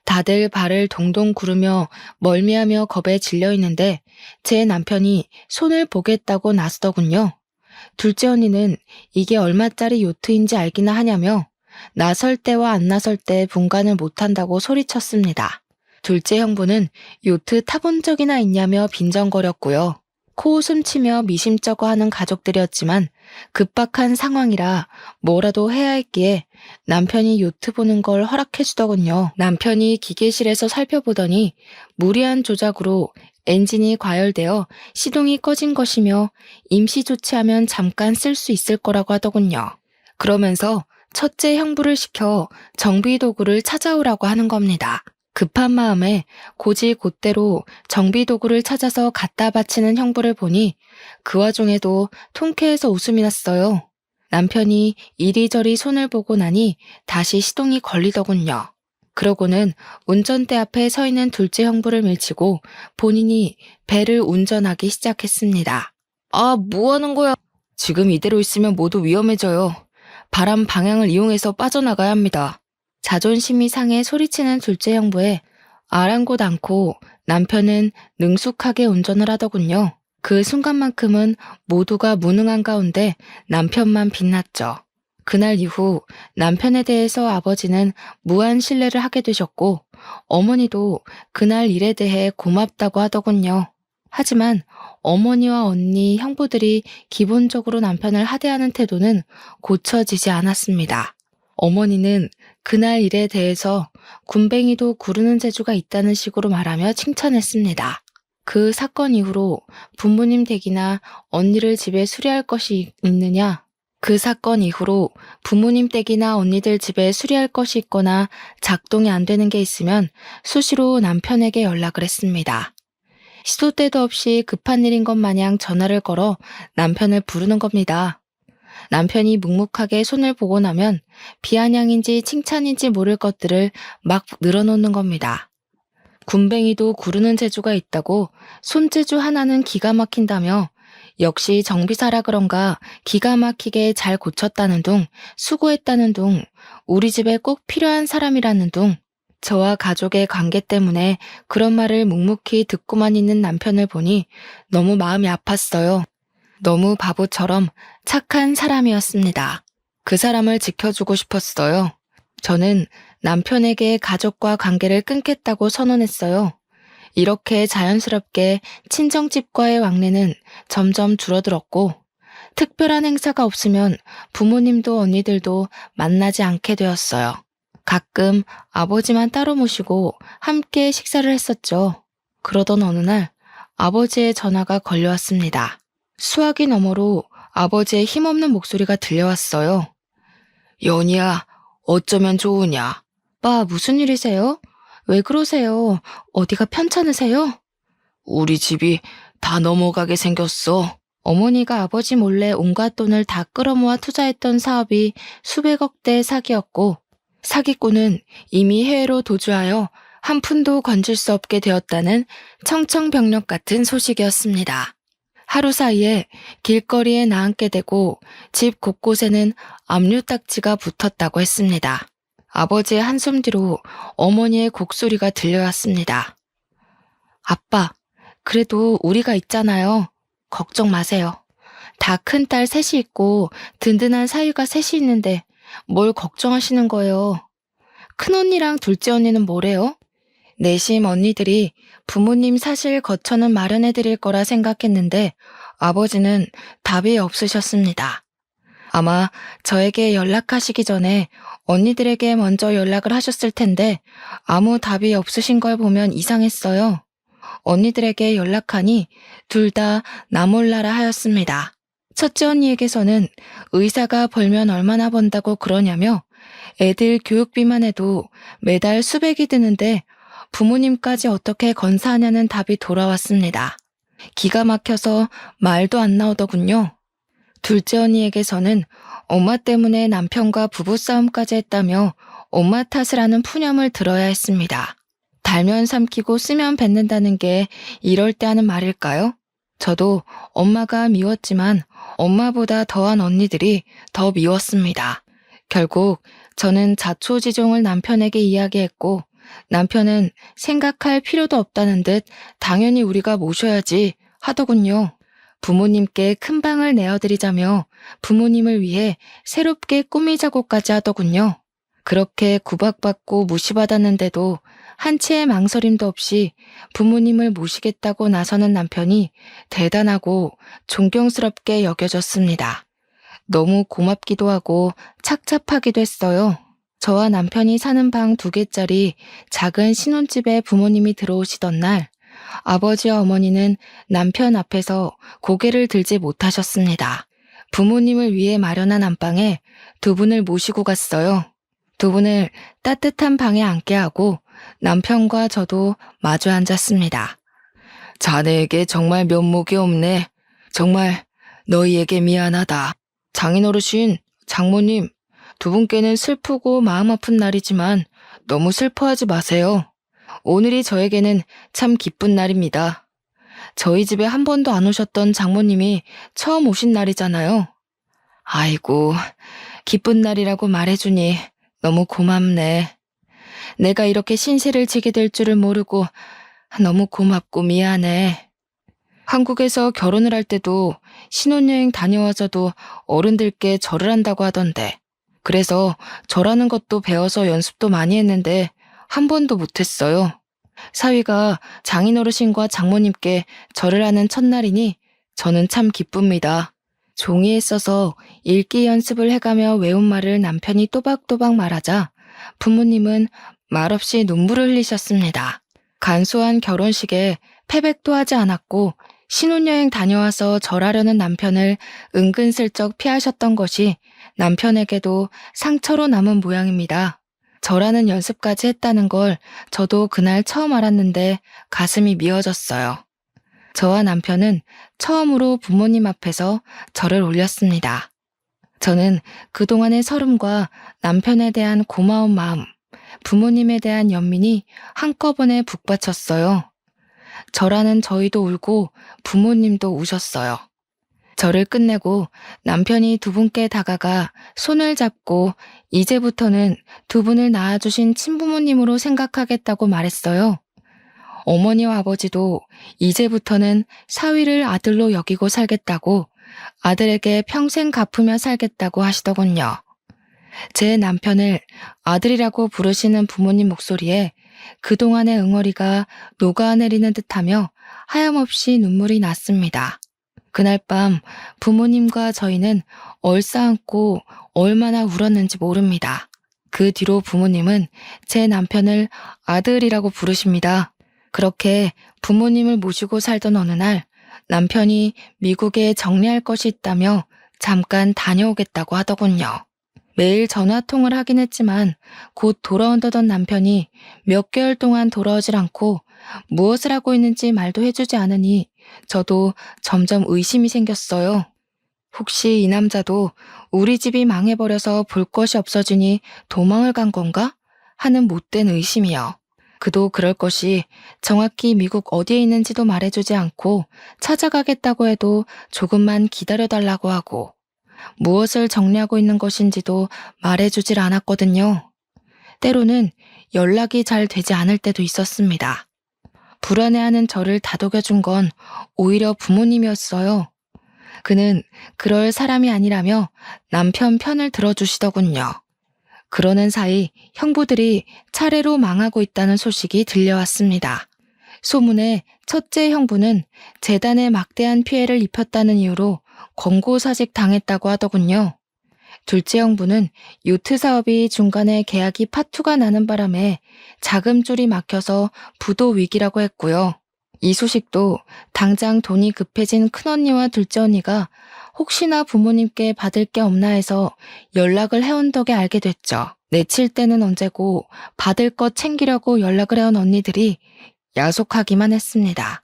다들 발을 동동 구르며 멀미하며 겁에 질려 있는데 제 남편이 손을 보겠다고 나서더군요. 둘째 언니는 이게 얼마짜리 요트인지 알기나 하냐며 나설 때와 안 나설 때 분간을 못한다고 소리쳤습니다. 둘째 형부는 요트 타본 적이나 있냐며 빈정거렸고요. 코웃음 치며 미심쩍어 하는 가족들이었지만 급박한 상황이라 뭐라도 해야 했기에 남편이 요트 보는 걸 허락해 주더군요. 남편이 기계실에서 살펴보더니 무리한 조작으로 엔진이 과열되어 시동이 꺼진 것이며 임시 조치하면 잠깐 쓸 수 있을 거라고 하더군요. 그러면서 첫째 형부를 시켜 정비 도구를 찾아오라고 하는 겁니다. 급한 마음에 곧이곧대로 정비 도구를 찾아서 갖다 바치는 형부를 보니 그 와중에도 통쾌해서 웃음이 났어요. 남편이 이리저리 손을 보고 나니 다시 시동이 걸리더군요. 그러고는 운전대 앞에 서 있는 둘째 형부를 밀치고 본인이 배를 운전하기 시작했습니다. 아, 뭐 하는 거야? 지금 이대로 있으면 모두 위험해져요. 바람 방향을 이용해서 빠져나가야 합니다. 자존심이 상해 소리치는 둘째 형부에 아랑곳 않고 남편은 능숙하게 운전을 하더군요. 그 순간만큼은 모두가 무능한 가운데 남편만 빛났죠. 그날 이후 남편에 대해서 아버지는 무한 신뢰를 하게 되셨고 어머니도 그날 일에 대해 고맙다고 하더군요. 하지만 어머니와 언니, 형부들이 기본적으로 남편을 하대하는 태도는 고쳐지지 않았습니다. 어머니는 그날 일에 대해서 군뱅이도 구르는 재주가 있다는 식으로 말하며 칭찬했습니다. 그 사건 이후로 부모님 댁이나 언니를 집에 수리할 것이 있느냐? 그 사건 이후로 부모님 댁이나 언니들 집에 수리할 것이 있거나 작동이 안 되는 게 있으면 수시로 남편에게 연락을 했습니다. 시도 때도 없이 급한 일인 것 마냥 전화를 걸어 남편을 부르는 겁니다. 남편이 묵묵하게 손을 보고 나면 비아냥인지 칭찬인지 모를 것들을 막 늘어놓는 겁니다. 군뱅이도 구르는 재주가 있다고 손재주 하나는 기가 막힌다며 역시 정비사라 그런가 기가 막히게 잘 고쳤다는 둥, 수고했다는 둥, 우리 집에 꼭 필요한 사람이라는 둥, 저와 가족의 관계 때문에 그런 말을 묵묵히 듣고만 있는 남편을 보니 너무 마음이 아팠어요. 너무 바보처럼 착한 사람이었습니다. 그 사람을 지켜주고 싶었어요. 저는 남편에게 가족과 관계를 끊겠다고 선언했어요. 이렇게 자연스럽게 친정집과의 왕래는 점점 줄어들었고 특별한 행사가 없으면 부모님도 언니들도 만나지 않게 되었어요. 가끔 아버지만 따로 모시고 함께 식사를 했었죠. 그러던 어느 날 아버지의 전화가 걸려왔습니다. 수화기 너머로 아버지의 힘없는 목소리가 들려왔어요. 연희야, 어쩌면 좋으냐? 빠, 무슨 일이세요? 왜 그러세요? 어디가 편찮으세요? 우리 집이 다 넘어가게 생겼어. 어머니가 아버지 몰래 온갖 돈을 다 끌어모아 투자했던 사업이 수백억 대의 사기였고, 사기꾼은 이미 해외로 도주하여 한 푼도 건질 수 없게 되었다는 청천벽력 같은 소식이었습니다. 하루 사이에 길거리에 나앉게 되고 집 곳곳에는 압류딱지가 붙었다고 했습니다. 아버지의 한숨 뒤로 어머니의 곡소리가 들려왔습니다. 아빠, 그래도 우리가 있잖아요. 걱정 마세요. 다 큰 딸 셋이 있고 든든한 사위가 셋이 있는데 뭘 걱정하시는 거예요. 큰언니랑 둘째 언니는 뭐래요? 내심 언니들이 부모님 사실 거처는 마련해 드릴 거라 생각했는데 아버지는 답이 없으셨습니다. 아마 저에게 연락하시기 전에 언니들에게 먼저 연락을 하셨을 텐데 아무 답이 없으신 걸 보면 이상했어요. 언니들에게 연락하니 둘 다 나 몰라라 하였습니다. 첫째 언니에게서는 의사가 벌면 얼마나 번다고 그러냐며 애들 교육비만 해도 매달 수백이 드는데 부모님까지 어떻게 건사하냐는 답이 돌아왔습니다. 기가 막혀서 말도 안 나오더군요. 둘째 언니에게서는 엄마 때문에 남편과 부부싸움까지 했다며 엄마 탓을 하는 푸념을 들어야 했습니다. 달면 삼키고 쓰면 뱉는다는 게 이럴 때 하는 말일까요? 저도 엄마가 미웠지만 엄마보다 더한 언니들이 더 미웠습니다. 결국 저는 자초지종을 남편에게 이야기했고 남편은 생각할 필요도 없다는 듯 당연히 우리가 모셔야지 하더군요. 부모님께 큰 방을 내어드리자며 부모님을 위해 새롭게 꾸미자고까지 하더군요. 그렇게 구박받고 무시받았는데도 한치의 망설임도 없이 부모님을 모시겠다고 나서는 남편이 대단하고 존경스럽게 여겨졌습니다. 너무 고맙기도 하고 착잡하기도 했어요. 저와 남편이 사는 방 2개짜리 작은 신혼집에 부모님이 들어오시던 날, 아버지와 어머니는 남편 앞에서 고개를 들지 못하셨습니다. 부모님을 위해 마련한 안방에 2분을 모시고 갔어요. 2분을 따뜻한 방에 앉게 하고 남편과 저도 마주 앉았습니다. 자네에게 정말 면목이 없네. 정말 너희에게 미안하다. 장인어르신, 장모님, 2분께는 슬프고 마음 아픈 날이지만 너무 슬퍼하지 마세요. 오늘이 저에게는 참 기쁜 날입니다. 저희 집에 한 번도 안 오셨던 장모님이 처음 오신 날이잖아요. 아이고, 기쁜 날이라고 말해주니 너무 고맙네. 내가 이렇게 신세를 지게 될 줄을 모르고 너무 고맙고 미안해. 한국에서 결혼을 할 때도 신혼여행 다녀와서도 어른들께 절을 한다고 하던데 그래서 절하는 것도 배워서 연습도 많이 했는데 한 번도 못했어요. 사위가 장인어르신과 장모님께 절을 하는 첫날이니 저는 참 기쁩니다. 종이에 써서 읽기 연습을 해가며 외운 말을 남편이 또박또박 말하자 부모님은 말없이 눈물을 흘리셨습니다. 간소한 결혼식에 패백도 하지 않았고 신혼여행 다녀와서 절하려는 남편을 은근슬쩍 피하셨던 것이 남편에게도 상처로 남은 모양입니다. 절하는 연습까지 했다는 걸 저도 그날 처음 알았는데 가슴이 미어졌어요. 저와 남편은 처음으로 부모님 앞에서 절을 올렸습니다. 저는 그동안의 서름과 남편에 대한 고마운 마음, 부모님에 대한 연민이 한꺼번에 북받쳤어요. 절하는 저희도 울고 부모님도 우셨어요. 절을 끝내고 남편이 2분께 다가가 손을 잡고 이제부터는 2분을 낳아주신 친부모님으로 생각하겠다고 말했어요. 어머니와 아버지도 이제부터는 사위를 아들로 여기고 살겠다고 아들에게 평생 갚으며 살겠다고 하시더군요. 제 남편을 아들이라고 부르시는 부모님 목소리에 그동안의 응어리가 녹아내리는 듯하며 하염없이 눈물이 났습니다. 그날 밤 부모님과 저희는 얼싸안고 얼마나 울었는지 모릅니다. 그 뒤로 부모님은 제 남편을 아들이라고 부르십니다. 그렇게 부모님을 모시고 살던 어느 날 남편이 미국에 정리할 것이 있다며 잠깐 다녀오겠다고 하더군요. 매일 전화통을 하긴 했지만 곧 돌아온다던 남편이 몇 개월 동안 돌아오질 않고 무엇을 하고 있는지 말도 해주지 않으니 저도 점점 의심이 생겼어요. 혹시 이 남자도 우리 집이 망해버려서 볼 것이 없어지니 도망을 간 건가? 하는 못된 의심이요. 그도 그럴 것이 정확히 미국 어디에 있는지도 말해주지 않고 찾아가겠다고 해도 조금만 기다려달라고 하고 무엇을 정리하고 있는 것인지도 말해주질 않았거든요. 때로는 연락이 잘 되지 않을 때도 있었습니다. 불안해하는 저를 다독여준 건 오히려 부모님이었어요. 그는 그럴 사람이 아니라며 남편 편을 들어주시더군요. 그러는 사이 형부들이 차례로 망하고 있다는 소식이 들려왔습니다. 소문에 첫째 형부는 재단에 막대한 피해를 입혔다는 이유로 권고사직 당했다고 하더군요. 둘째 형부는 요트 사업이 중간에 계약이 파투가 나는 바람에 자금줄이 막혀서 부도 위기라고 했고요. 이 소식도 당장 돈이 급해진 큰언니와 둘째 언니가 혹시나 부모님께 받을 게 없나 해서 연락을 해온 덕에 알게 됐죠. 내칠 때는 언제고 받을 것 챙기려고 연락을 해온 언니들이 야속하기만 했습니다.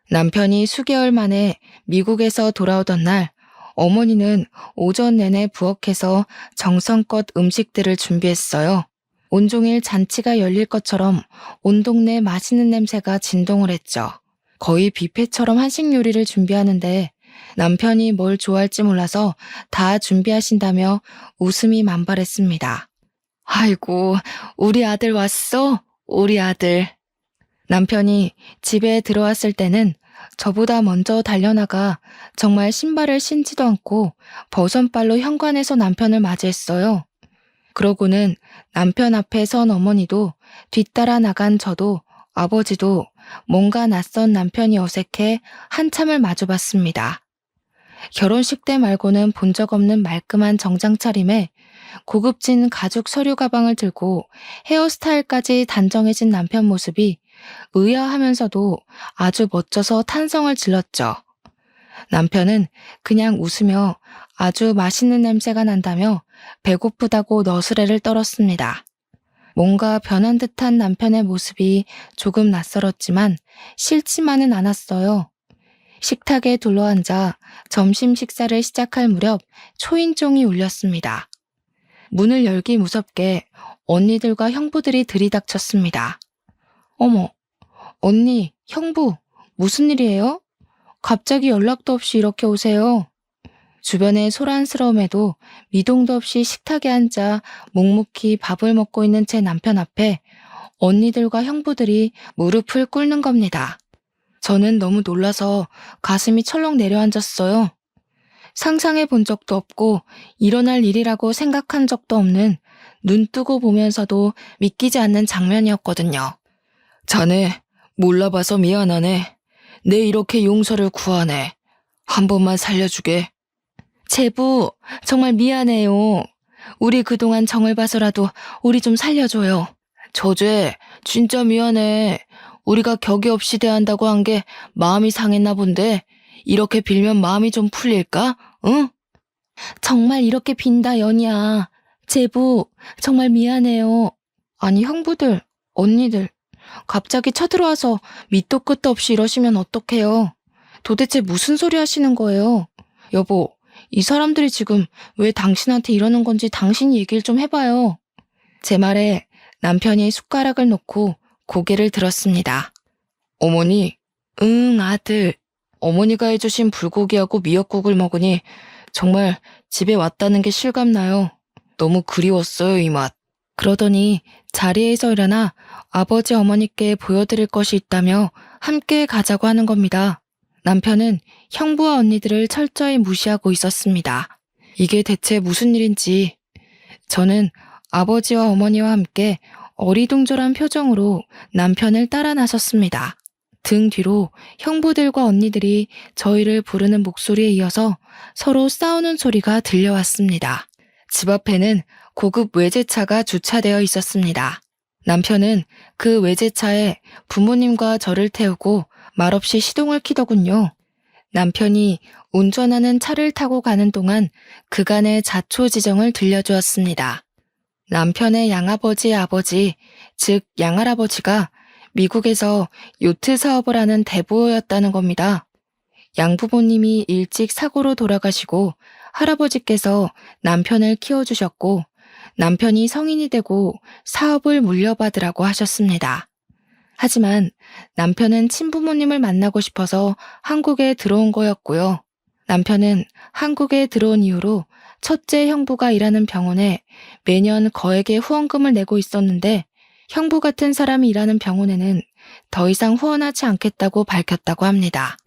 남편이 수개월 만에 미국에서 돌아오던 날 어머니는 오전 내내 부엌에서 정성껏 음식들을 준비했어요. 온종일 잔치가 열릴 것처럼 온 동네 맛있는 냄새가 진동을 했죠. 거의 뷔페처럼 한식 요리를 준비하는데 남편이 뭘 좋아할지 몰라서 다 준비하신다며 웃음이 만발했습니다. 아이고, 우리 아들 왔어? 우리 아들. 남편이 집에 들어왔을 때는 저보다 먼저 달려나가 정말 신발을 신지도 않고 버선발로 현관에서 남편을 맞이했어요. 그러고는 남편 앞에 선 어머니도 뒤따라 나간 저도 아버지도 뭔가 낯선 남편이 어색해 한참을 마주봤습니다. 결혼식 때 말고는 본 적 없는 말끔한 정장 차림에 고급진 가죽 서류 가방을 들고 헤어스타일까지 단정해진 남편 모습이 의아하면서도 아주 멋져서 탄성을 질렀죠. 남편은 그냥 웃으며 아주 맛있는 냄새가 난다며 배고프다고 너스레를 떨었습니다. 뭔가 변한 듯한 남편의 모습이 조금 낯설었지만 싫지만은 않았어요. 식탁에 둘러앉아 점심 식사를 시작할 무렵 초인종이 울렸습니다. 문을 열기 무섭게 언니들과 형부들이 들이닥쳤습니다. 어머, 언니, 형부, 무슨 일이에요? 갑자기 연락도 없이 이렇게 오세요. 주변의 소란스러움에도 미동도 없이 식탁에 앉아 묵묵히 밥을 먹고 있는 제 남편 앞에 언니들과 형부들이 무릎을 꿇는 겁니다. 저는 너무 놀라서 가슴이 철렁 내려앉았어요. 상상해 본 적도 없고 일어날 일이라고 생각한 적도 없는 눈 뜨고 보면서도 믿기지 않는 장면이었거든요. 자네, 몰라봐서 미안하네. 내 이렇게 용서를 구하네. 한 번만 살려주게. 제부, 정말 미안해요. 우리 그동안 정을 봐서라도 우리 좀 살려줘요. 저죄, 진짜 미안해. 우리가 격이 없이 대한다고 한 게 마음이 상했나 본데 이렇게 빌면 마음이 좀 풀릴까? 응? 정말 이렇게 빈다, 연이야. 제부, 정말 미안해요. 아니, 형부들, 언니들, 갑자기 쳐들어와서 밑도 끝도 없이 이러시면 어떡해요? 도대체 무슨 소리 하시는 거예요? 여보, 이 사람들이 지금 왜 당신한테 이러는 건지 당신이 얘기를 좀 해봐요. 제 말에 남편이 숟가락을 놓고 고개를 들었습니다. 어머니, 응, 아들. 어머니가 해주신 불고기하고 미역국을 먹으니 정말 집에 왔다는 게 실감나요. 너무 그리웠어요, 이 맛. 그러더니 자리에서 일어나 아버지 어머니께 보여드릴 것이 있다며 함께 가자고 하는 겁니다. 남편은 형부와 언니들을 철저히 무시하고 있었습니다. 이게 대체 무슨 일인지. 저는 아버지와 어머니와 함께 어리둥절한 표정으로 남편을 따라 나섰습니다. 등 뒤로 형부들과 언니들이 저희를 부르는 목소리에 이어서 서로 싸우는 소리가 들려왔습니다. 집 앞에는 고급 외제차가 주차되어 있었습니다. 남편은 그 외제차에 부모님과 저를 태우고 말없이 시동을 키더군요. 남편이 운전하는 차를 타고 가는 동안 그간의 자초지정을 들려주었습니다. 남편의 양아버지의 아버지, 즉 양할아버지가 미국에서 요트 사업을 하는 대부호였다는 겁니다. 양부모님이 일찍 사고로 돌아가시고 할아버지께서 남편을 키워주셨고 남편이 성인이 되고 사업을 물려받으라고 하셨습니다. 하지만 남편은 친부모님을 만나고 싶어서 한국에 들어온 거였고요. 남편은 한국에 들어온 이후로 첫째 형부가 일하는 병원에 매년 거액의 후원금을 내고 있었는데 형부 같은 사람이 일하는 병원에는 더 이상 후원하지 않겠다고 밝혔다고 합니다.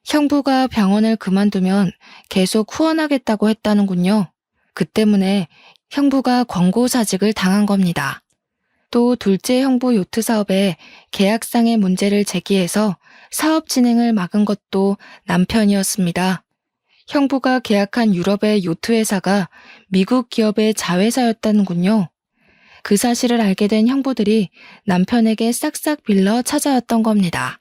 형부가 병원을 그만두면 계속 후원하겠다고 했다는군요. 그 때문에 형부가 권고사직을 당한 겁니다. 또 둘째 형부 요트 사업에 계약상의 문제를 제기해서 사업 진행을 막은 것도 남편이었습니다. 형부가 계약한 유럽의 요트 회사가 미국 기업의 자회사였다는군요. 그 사실을 알게 된 형부들이 남편에게 싹싹 빌러 찾아왔던 겁니다.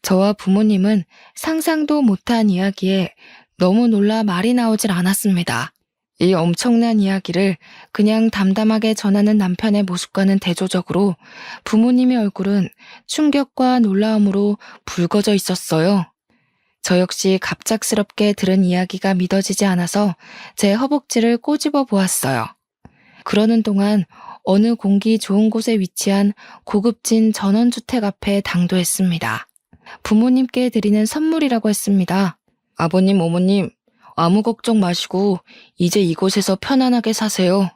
저와 부모님은 상상도 못한 이야기에 너무 놀라 말이 나오질 않았습니다. 이 엄청난 이야기를 그냥 담담하게 전하는 남편의 모습과는 대조적으로 부모님의 얼굴은 충격과 놀라움으로 붉어져 있었어요. 저 역시 갑작스럽게 들은 이야기가 믿어지지 않아서 제 허벅지를 꼬집어 보았어요. 그러는 동안 어느 공기 좋은 곳에 위치한 고급진 전원주택 앞에 당도했습니다. 부모님께 드리는 선물이라고 했습니다. 아버님, 어머님, 아무 걱정 마시고 이제 이곳에서 편안하게 사세요.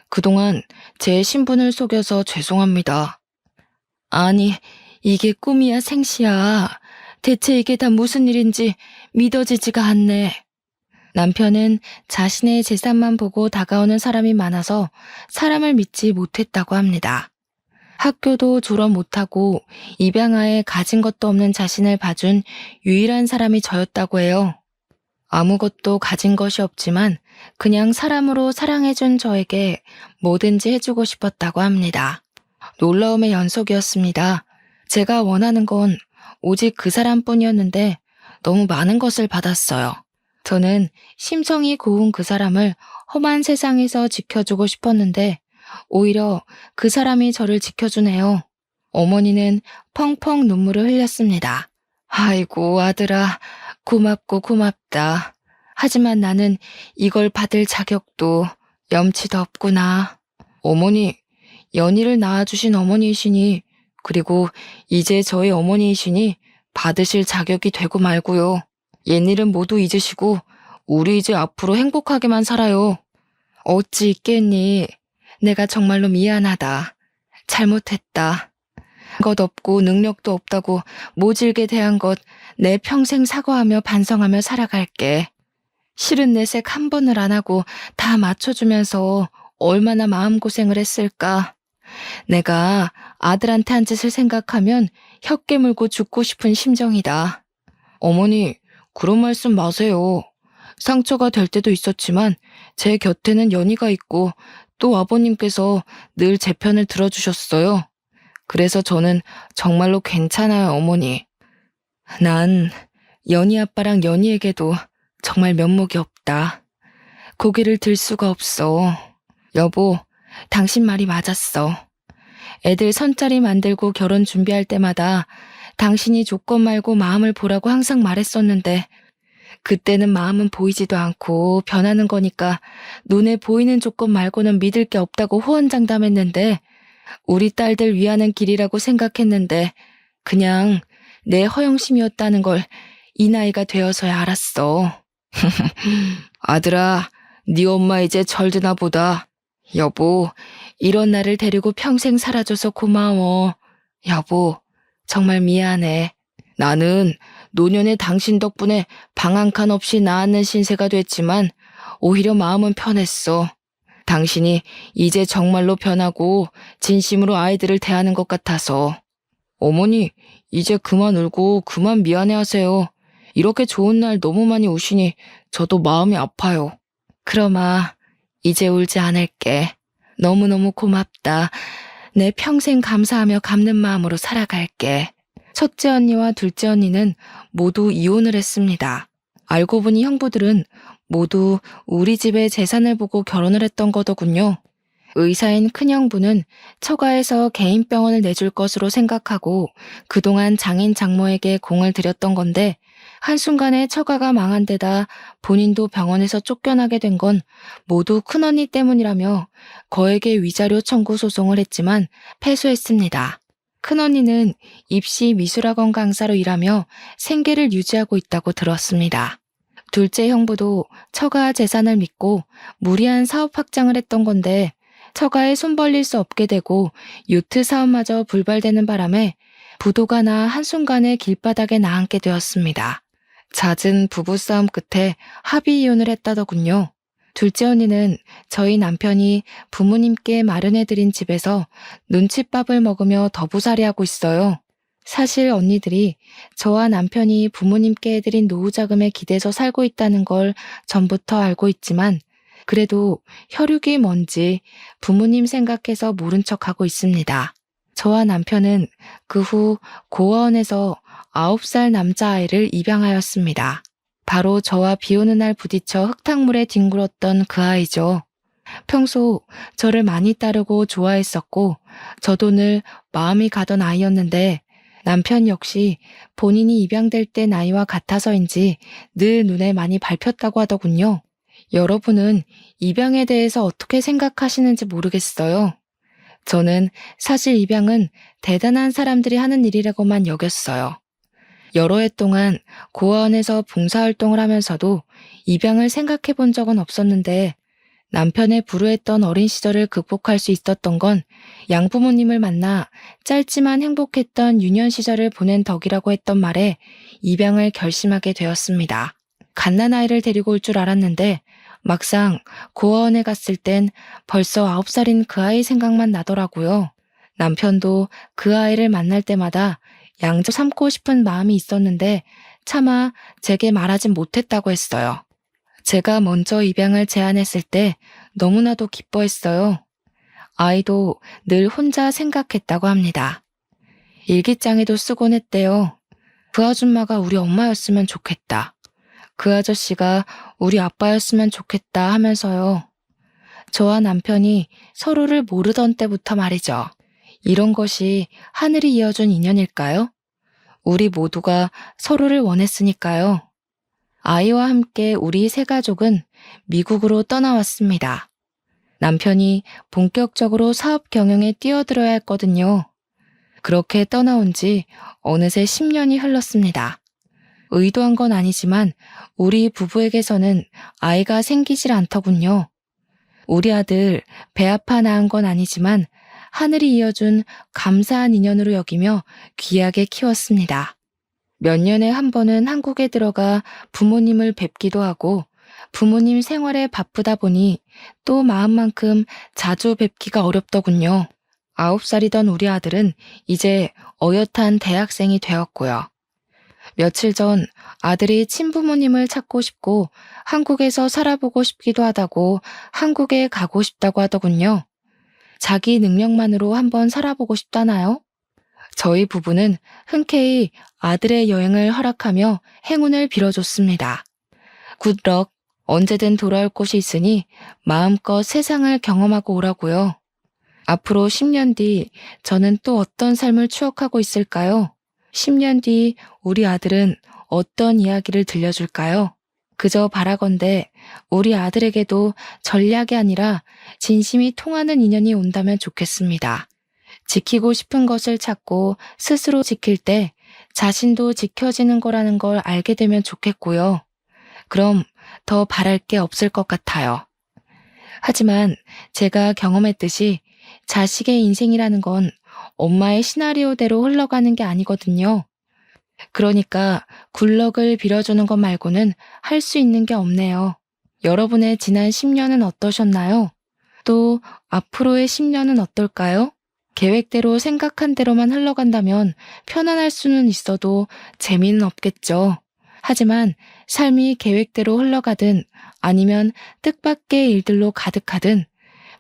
그동안 제 신분을 속여서 죄송합니다. 아니, 이게 꿈이야 생시야. 대체 이게 다 무슨 일인지 믿어지지가 않네. 남편은 자신의 재산만 보고 다가오는 사람이 많아서 사람을 믿지 못했다고 합니다. 학교도 졸업 못하고 입양아에 가진 것도 없는 자신을 봐준 유일한 사람이 저였다고 해요. 아무것도 가진 것이 없지만 그냥 사람으로 사랑해준 저에게 뭐든지 해주고 싶었다고 합니다. 놀라움의 연속이었습니다. 제가 원하는 건 오직 그 사람뿐이었는데 너무 많은 것을 받았어요. 저는 심성이 고운 그 사람을 험한 세상에서 지켜주고 싶었는데 오히려 그 사람이 저를 지켜주네요. 어머니는 펑펑 눈물을 흘렸습니다. 아이고 아들아, 고맙고 고맙다. 하지만 나는 이걸 받을 자격도 염치도 없구나. 어머니, 연희를 낳아주신 어머니이시니 그리고 이제 저의 어머니이시니 받으실 자격이 되고 말고요. 옛일은 모두 잊으시고 우리 이제 앞으로 행복하게만 살아요. 어찌 있겠니? 내가 정말로 미안하다. 잘못했다. 것 없고 능력도 없다고 모질게 대한 것 내 평생 사과하며 반성하며 살아갈게. 싫은 내색 한 번을 안 하고 다 맞춰주면서 얼마나 마음고생을 했을까. 내가 아들한테 한 짓을 생각하면 혀 깨물고 죽고 싶은 심정이다. 어머니, 그런 말씀 마세요. 상처가 될 때도 있었지만 제 곁에는 연희가 있고 또 아버님께서 늘 제 편을 들어주셨어요. 그래서 저는 정말로 괜찮아요, 어머니. 난 연희 아빠랑 연희에게도 정말 면목이 없다. 고개를 들 수가 없어. 여보, 당신 말이 맞았어. 애들 선자리 만들고 결혼 준비할 때마다 당신이 조건 말고 마음을 보라고 항상 말했었는데 그때는 마음은 보이지도 않고 변하는 거니까 눈에 보이는 조건 말고는 믿을 게 없다고 호언장담했는데 우리 딸들 위하는 길이라고 생각했는데 그냥 내 허영심이었다는 걸 이 나이가 되어서야 알았어. 아들아, 네 엄마 이제 절드나 보다. 여보, 이런 나를 데리고 평생 살아줘서 고마워. 여보, 정말 미안해. 나는 노년의 당신 덕분에 방 한 칸 없이 낳았는 신세가 됐지만 오히려 마음은 편했어. 당신이 이제 정말로 변하고 진심으로 아이들을 대하는 것 같아서. 어머니, 이제 그만 울고 그만 미안해하세요. 이렇게 좋은 날 너무 많이 우시니 저도 마음이 아파요. 그럼아, 이제 울지 않을게. 너무너무 고맙다. 내 평생 감사하며 갚는 마음으로 살아갈게. 첫째 언니와 둘째 언니는 모두 이혼을 했습니다. 알고 보니 형부들은 모두 우리 집의 재산을 보고 결혼을 했던 거더군요. 의사인 큰형부는 처가에서 개인병원을 내줄 것으로 생각하고 그동안 장인 장모에게 공을 들였던 건데 한순간에 처가가 망한 데다 본인도 병원에서 쫓겨나게 된 건 모두 큰언니 때문이라며 거액의 위자료 청구 소송을 했지만 패소했습니다. 큰언니는 입시 미술학원 강사로 일하며 생계를 유지하고 있다고 들었습니다. 둘째 형부도 처가 재산을 믿고 무리한 사업 확장을 했던 건데 처가에 손 벌릴 수 없게 되고 요트 사업마저 불발되는 바람에 부도가 나 한순간에 길바닥에 나앉게 되었습니다. 잦은 부부싸움 끝에 합의 이혼을 했다더군요. 둘째 언니는 저희 남편이 부모님께 마련해드린 집에서 눈칫밥을 먹으며 더부살이하고 있어요. 사실 언니들이 저와 남편이 부모님께 해드린 노후자금에 기대서 살고 있다는 걸 전부터 알고 있지만 그래도 혈육이 뭔지 부모님 생각해서 모른 척하고 있습니다. 저와 남편은 그 후 고아원에서 9살 남자아이를 입양하였습니다. 바로 저와 비 오는 날 부딪혀 흙탕물에 뒹굴었던 그 아이죠. 평소 저를 많이 따르고 좋아했었고 저도 늘 마음이 가던 아이였는데 남편 역시 본인이 입양될 때 나이와 같아서인지 늘 눈에 많이 밟혔다고 하더군요. 여러분은 입양에 대해서 어떻게 생각하시는지 모르겠어요. 저는 사실 입양은 대단한 사람들이 하는 일이라고만 여겼어요. 여러 해 동안 고아원에서 봉사활동을 하면서도 입양을 생각해 본 적은 없었는데 남편의 불우했던 어린 시절을 극복할 수 있었던 건 양부모님을 만나 짧지만 행복했던 유년 시절을 보낸 덕이라고 했던 말에 입양을 결심하게 되었습니다. 갓난아이를 데리고 올 줄 알았는데 막상 고아원에 갔을 땐 벌써 9살인 그 아이 생각만 나더라고요. 남편도 그 아이를 만날 때마다 양자 삼고 싶은 마음이 있었는데 차마 제게 말하진 못했다고 했어요. 제가 먼저 입양을 제안했을 때 너무나도 기뻐했어요. 아이도 늘 혼자 생각했다고 합니다. 일기장에도 쓰곤 했대요. 그 아줌마가 우리 엄마였으면 좋겠다. 그 아저씨가 우리 아빠였으면 좋겠다 하면서요. 저와 남편이 서로를 모르던 때부터 말이죠. 이런 것이 하늘이 이어준 인연일까요? 우리 모두가 서로를 원했으니까요. 아이와 함께 우리 세 가족은 미국으로 떠나왔습니다. 남편이 본격적으로 사업 경영에 뛰어들어야 했거든요. 그렇게 떠나온 지 어느새 10년이 흘렀습니다. 의도한 건 아니지만 우리 부부에게서는 아이가 생기질 않더군요. 우리 아들 배 아파 낳은 건 아니지만 하늘이 이어준 감사한 인연으로 여기며 귀하게 키웠습니다. 몇 년에 한 번은 한국에 들어가 부모님을 뵙기도 하고 부모님 생활에 바쁘다 보니 또 마음만큼 자주 뵙기가 어렵더군요. 9살이던 우리 아들은 이제 어엿한 대학생이 되었고요. 며칠 전 아들이 친부모님을 찾고 싶고 한국에서 살아보고 싶기도 하다고 한국에 가고 싶다고 하더군요. 자기 능력만으로 한번 살아보고 싶다나요? 저희 부부는 흔쾌히 아들의 여행을 허락하며 행운을 빌어줬습니다. 굿럭, 언제든 돌아올 곳이 있으니 마음껏 세상을 경험하고 오라고요. 앞으로 10년 뒤 저는 또 어떤 삶을 추억하고 있을까요? 10년 뒤 우리 아들은 어떤 이야기를 들려줄까요? 그저 바라건대 우리 아들에게도 전략이 아니라 진심이 통하는 인연이 온다면 좋겠습니다. 지키고 싶은 것을 찾고 스스로 지킬 때 자신도 지켜지는 거라는 걸 알게 되면 좋겠고요. 그럼 더 바랄 게 없을 것 같아요. 하지만 제가 경험했듯이 자식의 인생이라는 건 엄마의 시나리오대로 흘러가는 게 아니거든요. 그러니까 굴럭을 빌어주는 것 말고는 할 수 있는 게 없네요. 여러분의 지난 10년은 어떠셨나요? 또 앞으로의 10년은 어떨까요? 계획대로 생각한 대로만 흘러간다면 편안할 수는 있어도 재미는 없겠죠. 하지만 삶이 계획대로 흘러가든 아니면 뜻밖의 일들로 가득하든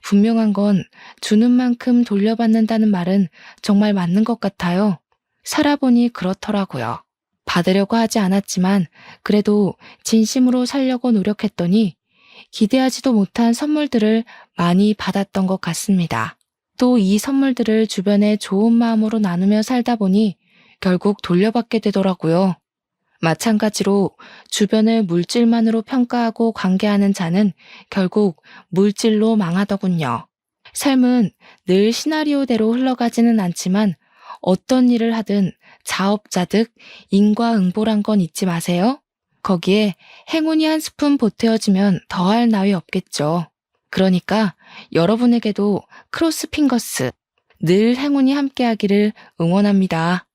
분명한 건 주는 만큼 돌려받는다는 말은 정말 맞는 것 같아요. 살아보니 그렇더라고요. 받으려고 하지 않았지만 그래도 진심으로 살려고 노력했더니 기대하지도 못한 선물들을 많이 받았던 것 같습니다. 또 이 선물들을 주변에 좋은 마음으로 나누며 살다 보니 결국 돌려받게 되더라고요. 마찬가지로 주변을 물질만으로 평가하고 관계하는 자는 결국 물질로 망하더군요. 삶은 늘 시나리오대로 흘러가지는 않지만 어떤 일을 하든 자업자득 인과응보란 건 잊지 마세요. 거기에 행운이 한 스푼 보태어지면 더할 나위 없겠죠. 그러니까 여러분에게도 크로스핑거스 늘 행운이 함께하기를 응원합니다.